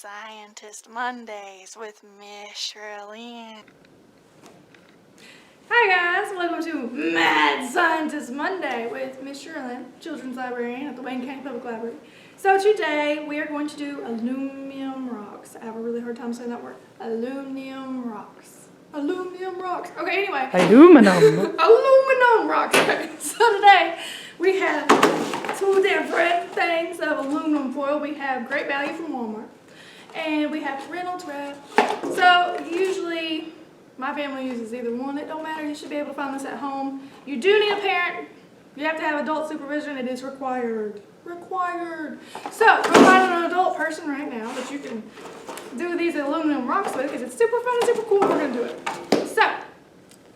Scientist Mondays with Miss Sherilyn. Hi guys, welcome to Mad Scientist Monday with Miss Sherilyn, Children's Librarian at the Wayne County Public Library. So today we are going to do aluminum rocks. I have a really hard time saying that word. Aluminum rocks. Aluminum rocks. Okay, anyway. Aluminum. Aluminum rocks. Okay. So today we have two different things of aluminum foil. We have Great Value from Walmart. And we have Reynolds wrap. So usually my family uses either one. It don't matter. You should be able to find this at home. You do need a parent. You have to have adult supervision. It is required. Required. So we're finding an adult person right now that you can do these aluminum rocks with because it's super fun and super cool. We're going to do it. So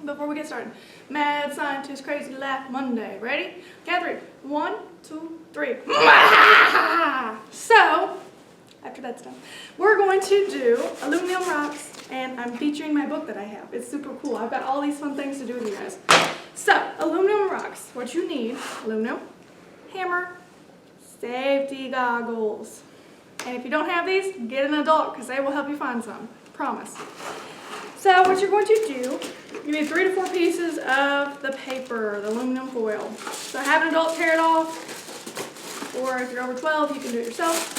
before we get started, Mad Scientist Crazy Laugh Monday. Ready? Count three. 1, 2, 3. So after that's done, we're going to do aluminum rocks, and I'm featuring my book that I have. It's super cool. I've got all these fun things to do with you guys. So, aluminum rocks. What you need: aluminum, hammer, safety goggles. And if you don't have these, get an adult because they will help you find some. Promise. So, what you're going to do, you need 3 to 4 pieces of the paper, the aluminum foil. So, have an adult tear it off, or if you're over 12, you can do it yourself.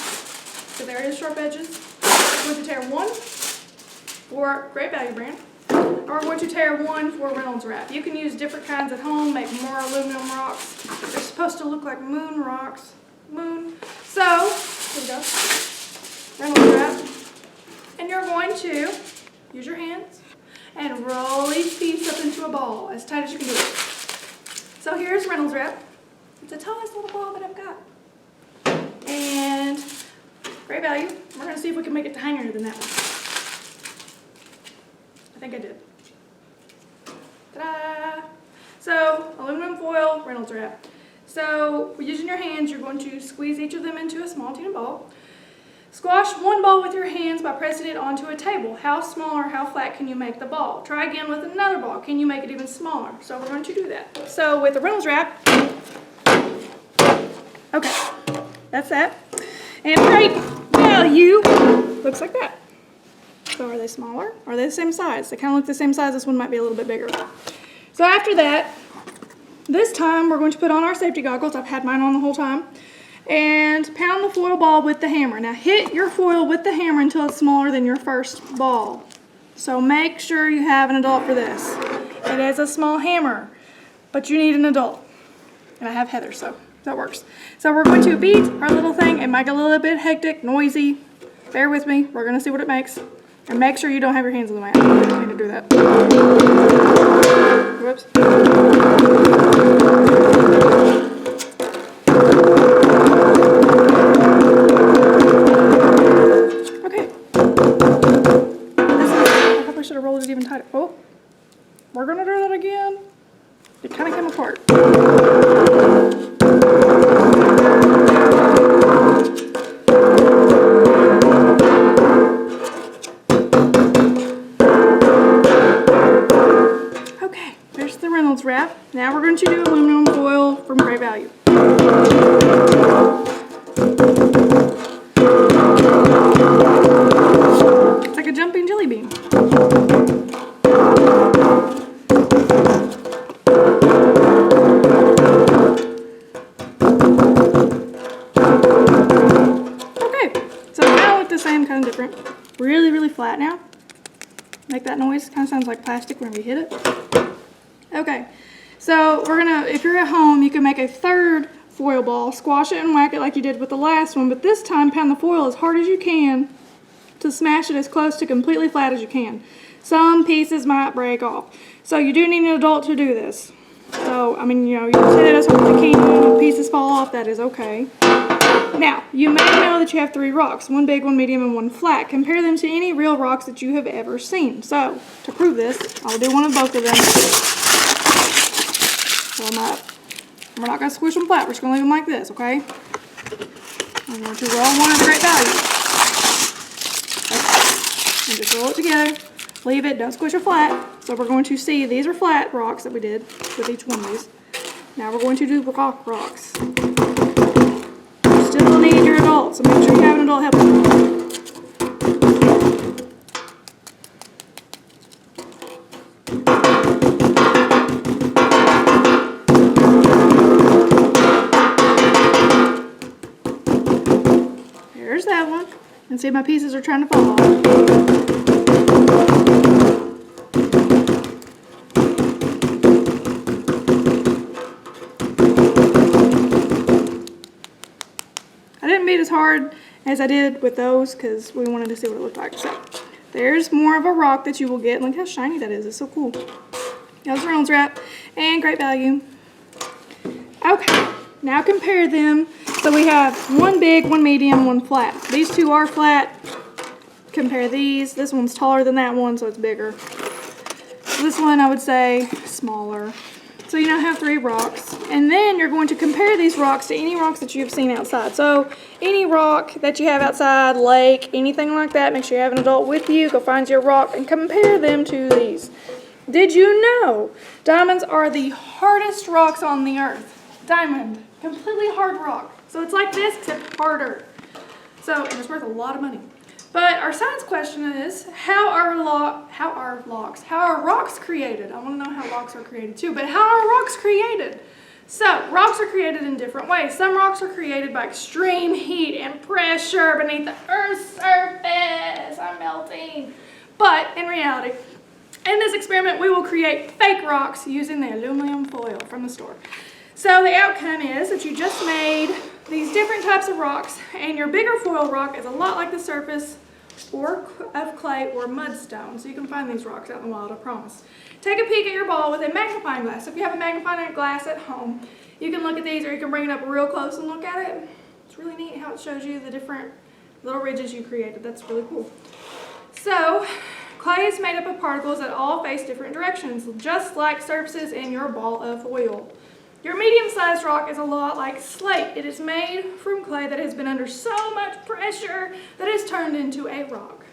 So there is sharp edges. We're going to tear one for Great Value brand, or we're going to tear one for Reynolds wrap. You can use different kinds at home, make more aluminum rocks. They're supposed to look like moon rocks. Moon. So, here we go. Reynolds wrap. And you're going to use your hands and roll each piece up into a ball as tight as you can do it. So here's Reynolds wrap. It's the tallest little ball that I've got. And Great Value. We're going to see if we can make it tinier than that one. I think I did. Ta-da! So, aluminum foil, Reynolds wrap. So, using your hands, you're going to squeeze each of them into a small tin ball. Squash one ball with your hands by pressing it onto a table. How small or how flat can you make the ball? Try again with another ball. Can you make it even smaller? So, we're going to do that. So, with the Reynolds wrap, okay, that's that. And Great Value looks like that. So are they smaller? Are they the same size? They kind of look the same size. This one might be a little bit bigger. So after that, this time we're going to put on our safety goggles. I've had mine on the whole time. And pound the foil ball with the hammer. Now hit your foil with the hammer until it's smaller than your first ball. So make sure you have an adult for this. It is a small hammer, but you need an adult. And I have Heather, so that works. So we're going to beat our little thing and make it a little bit hectic, noisy. Bear with me. We're going to see what it makes. And make sure you don't have your hands on the mat. I don't need to do that. Whoops. Okay. I probably should have rolled it even tighter. Oh, we're going to do that again. It kind of came apart. Okay, there's the Reynolds wrap. Now we're going to do aluminum foil from Great Value. It's like a jumping jelly bean. Kind of different. Really, really flat now. Make that noise. Kind of sounds like plastic when we hit it. Okay, so we're gonna, if you're at home, you can make a third foil ball, squash it and whack it like you did with the last one, but this time pound the foil as hard as you can to smash it as close to completely flat as you can. Some pieces might break off. So you do need an adult to do this. So, I mean, you know, you can hit it as hard as you can. If pieces fall off, that is okay. Now, you may know that you have 3 rocks, one big, one medium, and one flat. Compare them to any real rocks that you have ever seen. So, to prove this, I'll do one of both of them. Pull them up. We're not going to squish them flat. We're just going to leave them like this, okay? I'm going to roll one of the Great Value. Okay. And just roll it together. Leave it. Don't squish it flat. So, we're going to see these are flat rocks that we did with each one of these. Now, we're going to do rock rocks. Still need your adult, so make sure you have an adult helping you. And see, my pieces are trying to fall off. I didn't beat as hard as I did with those because we wanted to see what it looked like. So there's more of a rock that you will get. Look how shiny that is. It's so cool. That was Reynolds wrap and great value. Okay, now compare them. So we have one big, one medium, one flat. These two are flat. Compare these. This one's taller than that one, so it's bigger. This one, I would say, smaller. So you now have 3 rocks. And then you're going to compare these rocks to any rocks that you've seen outside. So any rock that you have outside, lake, anything like that, make sure you have an adult with you. Go find your rock and compare them to these. Did you know diamonds are the hardest rocks on the earth? Diamond, completely hard rock. So it's like this, except harder. So, and it's worth a lot of money. But our science question is, how are rocks created? I want to know how rocks are created too, but how are rocks created? So, rocks are created in different ways. Some rocks are created by extreme heat and pressure beneath the Earth's surface. I'm melting. But, in reality, in this experiment, we will create fake rocks using the aluminum foil from the store. So the outcome is that you just made these different types of rocks, and your bigger foil rock is a lot like the surface of clay or mudstone. So you can find these rocks out in the wild, I promise. Take a peek at your ball with a magnifying glass. If you have a magnifying glass at home, you can look at these, or you can bring it up real close and look at it. It's really neat how it shows you the different little ridges you created. That's really cool. So clay is made up of particles that all face different directions, just like surfaces in your ball of foil. Your medium-sized rock is a lot like slate. It is made from clay that has been under so much pressure that it is turned into a rock.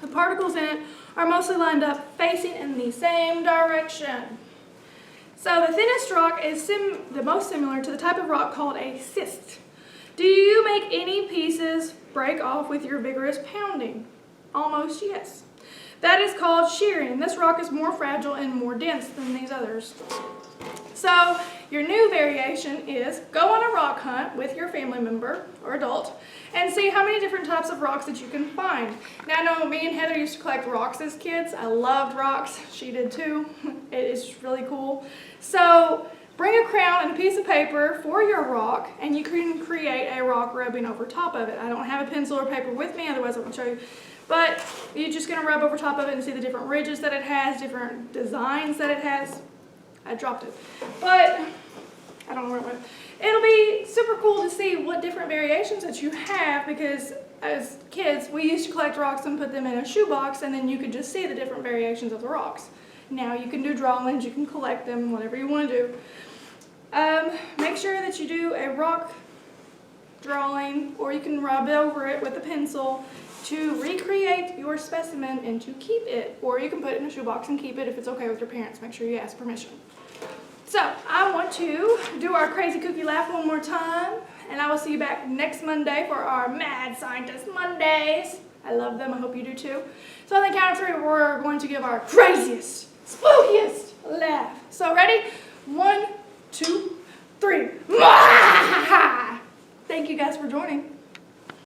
The particles in it are mostly lined up facing in the same direction. So the thinnest rock is the most similar to the type of rock called a cyst. Do you make any pieces break off with your vigorous pounding? Almost yes. That is called shearing. This rock is more fragile and more dense than these others. So your new variation is go on a rock hunt with your family member or adult and see how many different types of rocks that you can find. Now I know me and Heather used to collect rocks as kids. I loved rocks. She did too. It is really cool. So bring a crown and a piece of paper for your rock, and you can create a rock rubbing over top of it. I don't have a pencil or paper with me, otherwise I would show you. But you're just going to rub over top of it and see the different ridges that it has, different designs that it has. I dropped it, but I don't know where it went. It'll be super cool to see what different variations that you have, because as kids, we used to collect rocks and put them in a shoebox, and then you could just see the different variations of the rocks. Now you can do drawings, you can collect them, whatever you want to do. Make sure that you do a rock drawing, or you can rub over it with a pencil to recreate your specimen and to keep it, or you can put it in a shoebox and keep it if it's okay with your parents. Make sure you ask permission. So I want to do our crazy cookie laugh one more time, and I will see you back next Monday for our Mad Scientist Mondays. I love them. I hope you do too. So on the count of 3, we're going to give our craziest, spookiest laugh. So ready? 1, 2, 3. Thank you guys for joining.